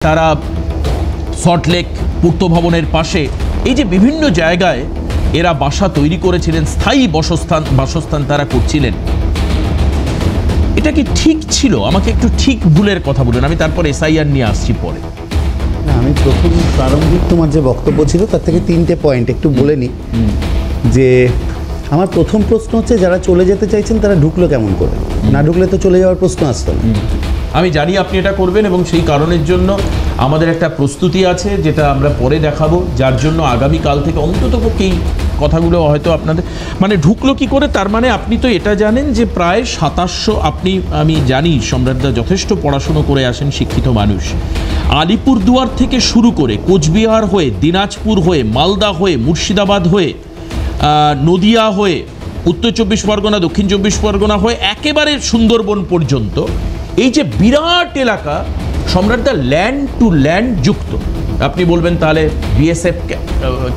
তারা সল্টলেক পূর্ত ভবনের পাশে এই যে বিভিন্ন জায়গায় এরা বাসা তৈরি করেছিলেন, স্থায়ী বাসস্থান তারা করছিলেন, এটা কি ঠিক ছিল? আমাকে একটু ঠিক ভুলের কথা বলুন, আমি তারপর এসআইআর নিয়ে আসছি পরে। না, আমি প্রথম প্রারম্ভিক তোমার যে বক্তব্য ছিল তার থেকে 3টে পয়েন্ট একটু বলে নিই। যে আমার প্রথম প্রশ্ন হচ্ছে, যারা চলে যেতে চাইছেন তারা ঢুকলো কেমন করে? না ঢুকলে তো চলে যাওয়ার প্রশ্ন আসতো না। আমি জানি আপনি এটা করবেন এবং সেই কারণের জন্য আমাদের একটা প্রস্তুতি আছে, যেটা আমরা পরে দেখাবো, যার জন্য আগামীকাল থেকে অন্ততপক্ষে এই কথাগুলো হয়তো আপনাদের মানে ঢুকলো কি করে। তার মানে আপনি তো এটা জানেন যে প্রায় 2700, আমি জানি সম্রাটদা যথেষ্ট পড়াশুনো করে আসেন, শিক্ষিত মানুষ, আলিপুরদুয়ার থেকে শুরু করে কোচবিহার হয়ে, দিনাজপুর হয়ে, মালদা হয়ে, মুর্শিদাবাদ হয়ে, নদিয়া হয়ে, উত্তর 24 পরগনা, দক্ষিণ 24 পরগনা হয়ে একেবারে সুন্দরবন পর্যন্ত এই যে বিরাট এলাকা, সম্রাটদা ল্যান্ড টু ল্যান্ড যুক্ত। আপনি বলবেন তাহলে বিএসএফ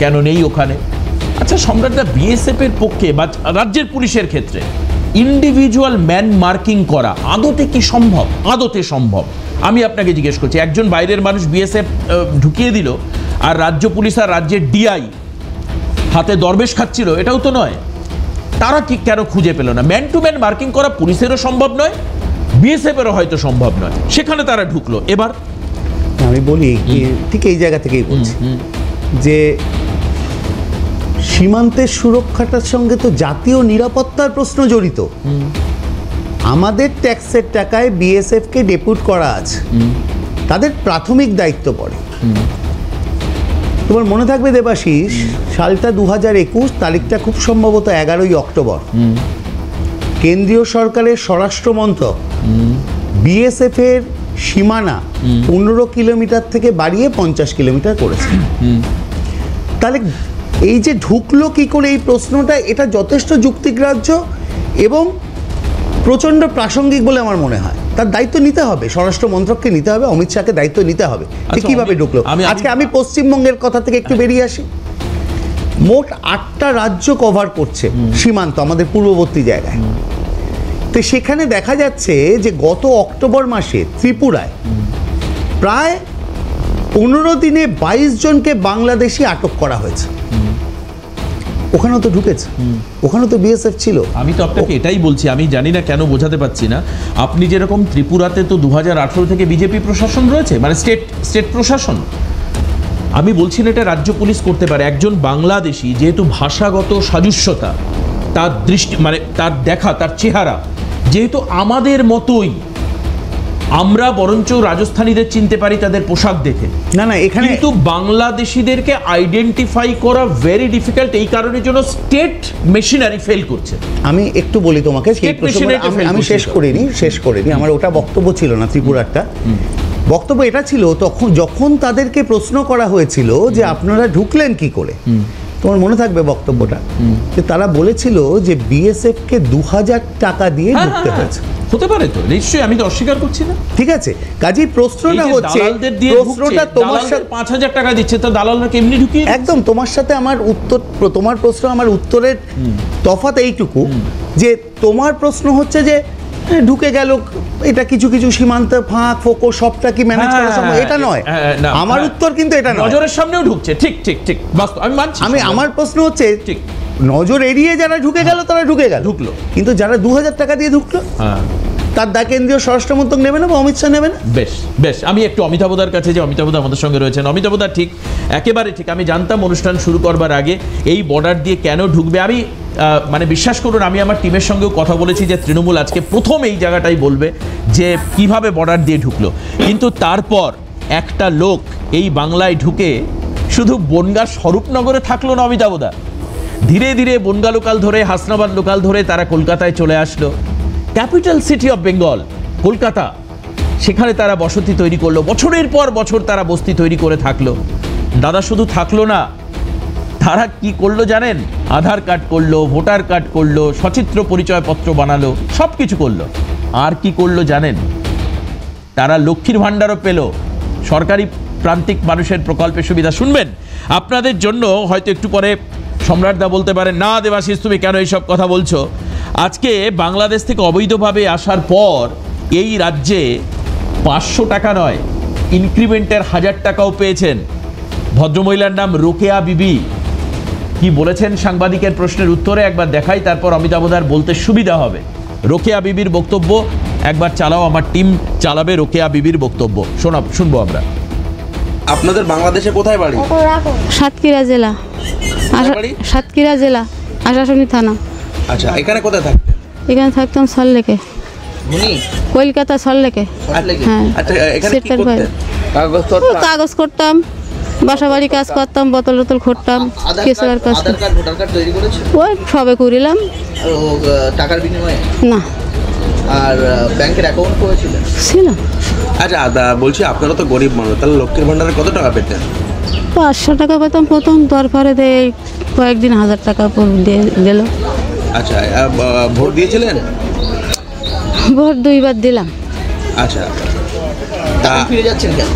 কেন নেই ওখানে? আচ্ছা সম্রাটদা, বিএসএফ এর পক্ষে বা রাজ্যের পুলিশের ক্ষেত্রে ইন্ডিভিজুয়াল ম্যান মার্কিং করা আদতে কি সম্ভব? আদতে সম্ভব? আমি আপনাকে জিজ্ঞেস করছি, একজন বাইরের মানুষ বিএসএফ ঢুকিয়ে দিল আর রাজ্য পুলিশ আর রাজ্যের ডিআই হাতে দরবেশ খাচ্ছিল, এটাও তো নয়। তারা কি কেন খুঁজে পেল না? ম্যান টু ম্যান মার্কিং করা পুলিশেরও সম্ভব নয়, বিএসএফেরও হয়তো সম্ভব নয়, সেখানে তারা ঢুকলো। এবার আমি বলি ঠিক এই জায়গা থেকেই বলছি যে সীমান্তের সুরক্ষাটার সঙ্গে তো জাতীয় নিরাপত্তার প্রশ্ন জড়িত। আমাদের ট্যাক্সের টাকায় বিএসএফকে ডেপুট করা আছে, তাদের প্রাথমিক দায়িত্ব পড়ে। তোমার মনে থাকবে দেবাশিস, সালটা 2021, তারিখটা খুব সম্ভবত 11ই অক্টোবর। কেন্দ্রীয় সরকারের স্বরাষ্ট্র মন্ত্রক বিএসএফ এর সীমানা 15 কিলোমিটার থেকে বাড়িয়ে 50 কিলোমিটার করেছে। তাহলে এই যে ঢুকলো কি করে, এই প্রশ্নটা এটা যথেষ্ট যুক্তিগ্রাহ্য এবং প্রচণ্ড প্রাসঙ্গিক বলে আমার মনে হয়। তার দায়িত্ব নিতে হবে, স্বরাষ্ট্র মন্ত্রককে নিতে হবে, অমিত শাহকে দায়িত্ব নিতে হবে যে কিভাবে ঢুকলো। আজকে আমি পশ্চিমবঙ্গের কথা থেকে একটু বেরিয়ে আসি। মোট 8টা রাজ্য কভার করছে সীমান্ত আমাদের পূর্ববর্তী জায়গায়। তো সেখানে দেখা যাচ্ছে যে গত অক্টোবর মাসে ত্রিপুরায় প্রায় 15 দিনে 22 জনকে বাংলাদেশি আটক করা হয়েছে। ওখানেও তো ঢুকেছে, ওখানেও তো বিএসএফ ছিল। আমি তো আপনাকে এটাই বলছি, আমি জানি না কেন বোঝাতে পারছি না। আপনি যেরকম ত্রিপুরাতে তো 2018 থেকে বিজেপি প্রশাসন রয়েছে, মানে স্টেট প্রশাসন। আমি বলছি না এটা রাজ্য পুলিশ করতে পারে। একজন বাংলাদেশি যেহেতু ভাষাগত সাজুস্যতা, তার দৃষ্টি মানে তার দেখা, তার চেহারা যেহেতু আমাদের মতোই, আমরা বরঞ্চ রাজস্থানীদের চিনতে পারি তাদের পোশাক দেখে। না এখানে কিন্তু বাংলাদেশিদেরকে আইডেন্টিফাই করা ভেরি ডিফিকাল্ট। এই কারণের জন্য স্টেট মেশিনারি ফেল করছে। আমি একটু বলি তোমাকে, আমি শেষ করিনি, আমার ওটা বক্তব্য ছিল না। ত্রিপুরারটা বক্তব্য এটা ছিল, তখন যখন তাদেরকে প্রশ্ন করা হয়েছিল যে আপনারা ঢুকলেন কি করে, তোমার মনে থাকবে বক্তব্যটা, যে তারা বলেছিল যে বিএসএফ কে 2000 টাকা দিয়ে ঢুকতে হয়েছে। হতে পারে তো, নিশ্চয়ই, আমি তো অস্বীকার করছি না। ঠিক আছে, কাজেই প্রশ্নটা হচ্ছে, প্রশ্নটা তোমার সাথে 5000 টাকা দিচ্ছে, তো দালালরা কেমনি ঢুকিয়ে? একদম তোমার সাথে আমার উত্তর, তোমার প্রশ্ন আমার উত্তরের তফাৎ এইটুকু যে তোমার প্রশ্ন হচ্ছে যে ঢুকে গেল, এটা কিছু কিছু সীমান্ত ফাঁক ফোকো সবটা কি ম্যানেজ করা সম্ভব? এটা নয়। আমার উত্তর কিন্তু এটা নয়। নজরের সামনেও ঢুকছে, ঠিক ঠিক ঠিক, বাস্তব, আমি মানছি। আমার প্রশ্ন হচ্ছে, ঠিক নজর এড়িয়ে যারা ঢুকে গেল তারা ঢুকলো, কিন্তু যারা 2000 টাকা দিয়ে ঢুকলো তার দা কেন্দ্রীয় স্বরাষ্ট্র মন্ত্রক নেবে না বা অমিত শাহ নেবে না? বেশ, আমি একটু অমিতাভদার কাছে, যে অমিতাভদা আমাদের সঙ্গে রয়েছেন। অমিতাভদা, ঠিক, একেবারে ঠিক। আমি জানতাম অনুষ্ঠান শুরু করবার আগে এই বর্ডার দিয়ে কেন ঢুকবে। আমি মানে বিশ্বাস করুন, আমি আমার টিমের সঙ্গেও কথা বলেছি যে তৃণমূল আজকে প্রথম এই জায়গাটাই বলবে যে কিভাবে বর্ডার দিয়ে ঢুকলো। কিন্তু তারপর একটা লোক এই বাংলায় ঢুকে শুধু বনগাঁ স্বরূপনগরে থাকলো না অমিতাভদা, ধীরে ধীরে বনগাঁ লোকাল ধরে, হাসনাবাদ লোকাল ধরে তারা কলকাতায় চলে আসলো, capital city of Bengal Kolkata. সেখানে তারা বসতি তৈরি করলো, বছরের পর বছর তারা বস্তি তৈরি করে থাকলো। দাদা শুধু থাকলো না, তারা কি করলো জানেন? আধার কার্ড করলো, ভোটার কার্ড করলো, সচিত্র পরিচয়পত্র বানালো, সব কিছু করলো। আর কি করলো জানেন? তারা লক্ষ্মীর ভাণ্ডারও পেল, সরকারি প্রান্তিক মানুষের প্রকল্পের সুবিধা। শুনবেন আপনাদের জন্য, হয়তো একটু পরে সম্রাটদা বলতে পারেন, না দেবাশিস তুমি কেন এইসব কথা বলছো। আজকে বাংলাদেশ থেকে অবৈধভাবে আসার পর এই রাজ্যে 500 টাকা নয়, ইনক্রিমেন্টের 1000 টাকাও পেয়েছেন। ভদ্রমহিলার নাম রোকেয়া বিবি। কি বলেছেন সাংবাদিকের প্রশ্নের উত্তরে একবার দেখাই, তারপর অমিতাভদার বলতে সুবিধা হবে। রোকেয়া বিবির বক্তব্য একবার চালাও, আমার টিম চালাবে রোকেয়া বিবির বক্তব্য, শুনবো আমরা। আপনাদের বাংলাদেশে কোথায় বাড়ি? সাতক্ষীরা জেলা, সাতক্ষীরা জেলা, আশাশুনি থানা। আচ্ছা, এখানে কোথায় থাকতেন? এখানে থাকতাম সল্লেকে, কলকাতা সল্লেকে। হ্যাঁ, কাগজ করতাম, বাসা বাড়ি কাজ করতাম, বোতল টোতল করতাম, কেসলার কাজ। ওই সবে করিলাম। টাকার বিনিময়ে না। আর ব্যাংকের অ্যাকাউন্ট করেছিলেন? ছিল। আচ্ছা, বলছি আপনারা তো গরিব মানুষ, তাহলে লক্ষ্মীর ভান্ডারে কত টাকা পেতেন? 500 টাকা পেতাম প্রথম, তারপরে কয়েকদিন 1000 টাকা দিল। আচ্ছা, ভোট দিয়েছিলেন? ভোট 2 বার দিলাম। আচ্ছা, ফিরে যাচ্ছেন কেন?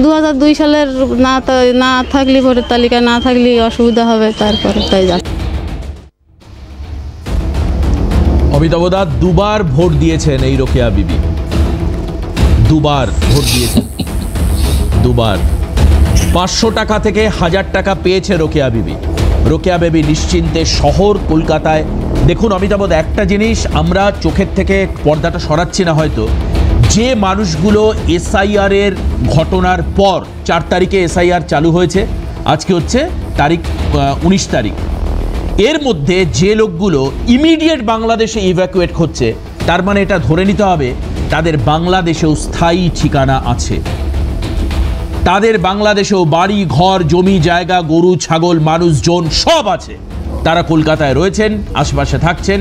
2002 সালের না থাকলে ভোটের তালিকা না থাকলে অসুবিধা হবে, তারপরে তাই যাচ্ছে। অমিতাভদা 2 বার ভোট দিয়েছেন এই রোকেয়া বিবি, 2 বার ভোট দিয়েছেন, 2 বার। 500 টাকা থেকে 1000 টাকা পেয়েছে রোকেয়া বিবি। রোকেয়া বিবি নিশ্চিন্তে শহর কলকাতায়। দেখুন অমিতাভদা, একটা জিনিস আমরা চোখের থেকে পর্দাটা সরাচ্ছি না হয়তো, যে মানুষগুলো এসআইআর এর ঘটনার পর 4 তারিখে এসআইআর চালু হয়েছে, আজকে হচ্ছে 19 তারিখ, এর মধ্যে যে লোকগুলো ইমিডিয়েট বাংলাদেশে ইভ্যাকুয়েট হচ্ছে, তার মানে এটা ধরে নিতে হবে তাদের বাংলাদেশেও স্থায়ী ঠিকানা আছে, তাদের বাংলাদেশেও বাড়ি ঘর জমি জায়গা গরু ছাগল মানুষজন সব আছে, তারা কলকাতায় রয়েছেন, আশেপাশে থাকছেন,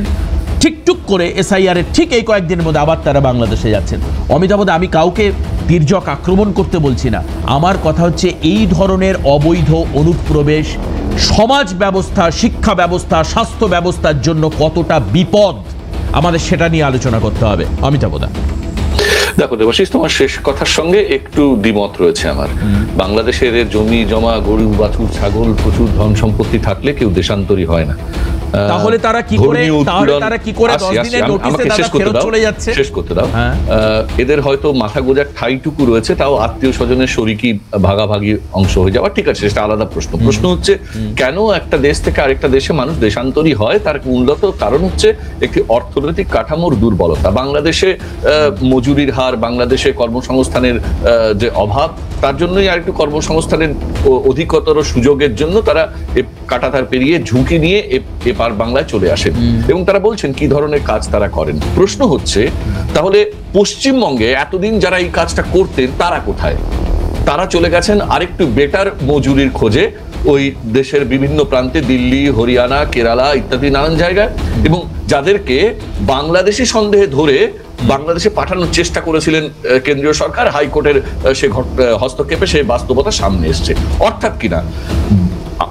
ঠিকটুক করে এসআইআর এর ঠিক এই কয়েকদিনের মধ্যে আবার তারা বাংলাদেশে যাচ্ছেন। অমিতাভদা, আমি কাউকে তির্যক আক্রমণ করতে বলছি না, আমার কথা হচ্ছে এই ধরনের অবৈধ অনুপ্রবেশ সমাজ ব্যবস্থা, শিক্ষা ব্যবস্থা, স্বাস্থ্য ব্যবস্থার জন্য কতটা বিপদ, আমাদের সেটা নিয়ে আলোচনা করতে হবে। অমিতাভদা, দেখো দেবাশিস, তোমার শেষ কথার সঙ্গে একটু দ্বিমত রয়েছে আমার। বাংলাদেশের জমি জমা গরু বাছুর ছাগল প্রচুর ধন সম্পত্তি থাকলে কেউ দেশান্তরী হয় না। তাহলে তারা কি করে 10 দিনের নোটিসে দাদা ফেরত চলে যাচ্ছে? শেষ করতে দাও। এদের হয়তো মাথা গোজার ঠাইটুকু রয়েছে, তাও আত্মীয় স্বজনের শরিকি ভাগাভাগি অংশ হয়ে যাওয়া, ঠিক আছে, সেটা আলাদা প্রশ্ন। প্রশ্ন হচ্ছে কেন একটা দেশ থেকে আরেকটা দেশে মানুষ দেশান্তরী হয়? তার মূলত কারণ হচ্ছে একটি অর্থনৈতিক কাঠামোর দুর্বলতা। বাংলাদেশে মজুরির হার, বাংলাদেশে কর্মসংস্থানের যে অভাব, তার জন্যই আর একটু কর্মসংস্থানের অধিকতর সুযোগের জন্য তারা কাঁটাতার পেরিয়ে ঝুঁকি নিয়ে এপার বাংলায় চলে আসেন, এবং তারা বলছেন কি ধরনের কাজ তারা করেন। প্রশ্ন হচ্ছে তাহলে পশ্চিমবঙ্গে এতদিন যারা এই কাজটা করতেন তারা কোথায়? তারা চলে গেছেন আরেকটু বেটার মজুরির খোঁজে ওই দেশের বিভিন্ন প্রান্তে, দিল্লি, হরিয়ানা, কেরালা ইত্যাদি নানান জায়গায়, এবং যাদেরকে বাংলাদেশি সন্দেহে ধরে বাংলাদেশে পাঠানোর চেষ্টা করেছিলেন কেন্দ্রীয় সরকার, হাইকোর্টের সে হস্তক্ষেপে সে বাস্তবতা সামনে এসছে। অর্থাৎ কিনা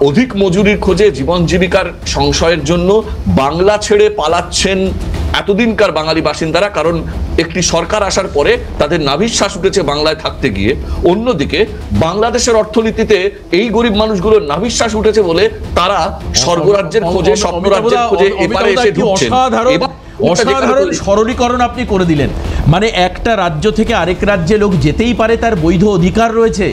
অধিক মজুরির খোঁজে জীবন জীবিকার সংশয়ের জন্য বাংলা ছেড়ে পালাচ্ছেন এতদিনকার বাঙালি বাসিন্দারা, কারণ একটি সরকার আসার পরে তাদের নাভিশ্বাস উঠেছে বাংলায় থাকতে গিয়ে। অন্যদিকে বাংলাদেশের অর্থনীতিতে এই গরিব মানুষগুলোর নাভিশ্বাস উঠেছে বলে তারা স্বর্গরাজ্যের খোঁজে, স্বপ্নরাজ্যের খোঁজে এবারে এসে ঢুকছেন। অসাধারণ সরলীকরণ আপনি করে দিলেন। মানে একটা রাজ্য থেকে আরেক রাজ্যে লোক যেতেই পারে, তার বৈধ অধিকার রয়েছে।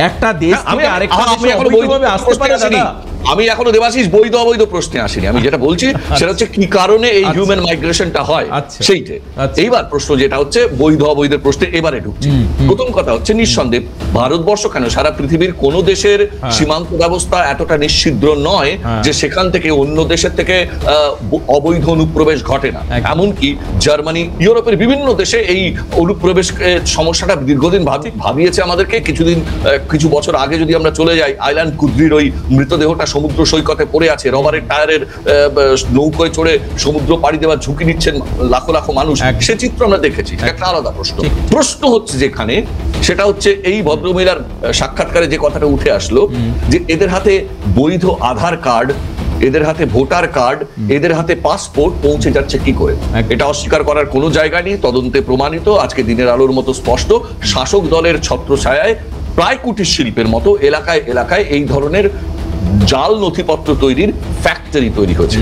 একটা দেশ থেকে আরেকটা দেশে অবৈধভাবে আসতে পারে দাদা। আমি এখনো দেবাশিস বৈধ অবৈধ প্রশ্নে আসিনি। আমি যেটা বলছি সেটা হচ্ছে কি কারণে এই হিউম্যান মাইগ্রেশনটা হয়, সেইটাই। এইবার প্রশ্ন যেটা হচ্ছে বৈধ অবৈধের প্রশ্নে এবারে ঢুকছে। প্রথম কথা হচ্ছে নিঃসন্দেহে ভারতবর্ষ কেন সারা পৃথিবীর কোন দেশের সীমান্ত ব্যবস্থা এতটা নিশ্ছিদ্র নয় যে সেখান থেকে অন্য দেশের থেকে অবৈধ অনুপ্রবেশ ঘটে না। এমনকি জার্মানি, ইউরোপের বিভিন্ন দেশে এই অনুপ্রবেশ সমস্যাটা দীর্ঘদিন ভাবিয়েছে আমাদেরকে। কিছু বছর আগে যদি আমরা চলে যাই, আইল্যান্ড কুদ্রির ওই মৃতদেহটা সমুদ্র সৈকতে পড়ে আছে, রবারের টায়ারের নৌকোয় চড়ে সমুদ্র পাড়ি দেওয়ার ঝুঁকি নিচ্ছেন লাখো লাখো মানুষ, সে চিত্র আমরা দেখেছি। একটা আলাদা প্রশ্ন। প্রশ্ন হচ্ছে যেখানে, সেটা হচ্ছে এই ভদ্রমহিলার সাক্ষাৎকারে যে কথাটা উঠে আসলো, যে এদের হাতে বৈধ আধার কার্ড, এদের হাতে ভোটার কার্ড, এদের হাতে পাসপোর্ট পৌঁছে যাচ্ছে কি করে? এটা অস্বীকার করার কোনো জায়গা নেই, তদন্তে প্রমাণিত, আজকে দিনের আলোর মতো স্পষ্ট। শাসক দলের ছত্রছায়ায় প্রায় কুটির শিল্পের মতো এলাকায় এলাকায় এই ধরনের জাল নথিপত্র তৈরির ফ্যাক্টরি তৈরি হয়েছে।